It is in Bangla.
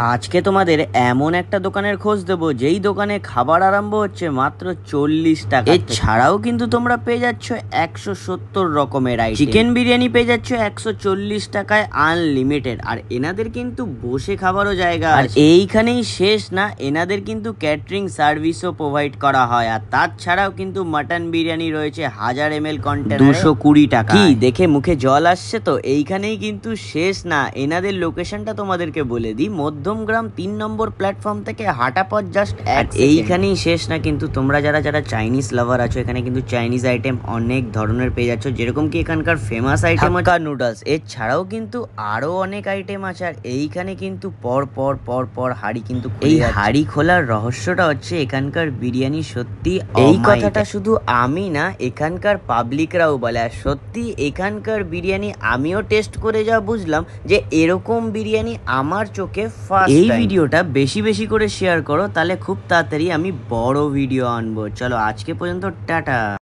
আজকে তোমাদের এমন একটা দোকানের খোঁজ দেবো যেই দোকানে খাবার আরম্ভ হচ্ছে মাত্র 40 টাকা। এছাড়াও কিন্তু তোমরা পেয়ে যাচ্ছ 170 রকমের আইটেম। চিকেন বিরিয়ানি পেয়ে যাচ্ছ 140 টাকায় আনলিমিটেড। আর এনাদের কিন্তু বসে খাবারও জায়গা আর এইখানেই শেষ না, এনাদের কিন্তু ক্যাটারিং সার্ভিসও প্রোভাইড করা হয়। আর তাছাড়াও কিন্তু মাটন বিরিয়ানি রয়েছে 1000 ml কন্টেনার 220 টাকা। কি দেখে মুখে জল আসছে? তো এইখানেই কিন্তু শেষ না, এনাদের লোকেশনটা তোমাদেরকে বলে দিই। মধ্যমগ্রাম 3 নম্বর প্ল্যাটফর্ম থেকে হাঁটা পথ জাস্ট এইখানেই শেষ না, কিন্তু তোমরা যারা চাইনিজ লাভার আছো এখানে কিন্তু চাইনিজ আইটেম অনেক ধরনের পেয়ে যাচ্ছ, যেরকম কি এখানকার ফেমাস আইটেম হাক্কা নুডলস। এছাড়াও কিন্তু আরো অনেক আইটেম আছে। আর এইখানে কিন্তু পর পর হাড়ি কিন্তু এই হাড়ি খোলার রহস্যটা হচ্ছে এখানকার বিরিয়ানি সত্যি। এই কথাটা শুধু আমি না, এখানকার পাবলিকরাও বলে। আর সত্যি এখানকার বিরিয়ানি আমিও টেস্ট করে যা বুঝলাম যে এরকম বিরিয়ানি আমার চোখে এই ভিডিওটা বেশি করে শেয়ার করো, তাহলে খুব তাড়াতাড়ি আমি বড় ভিডিও আনবো। চলো আজকে পর্যন্ত টাটা।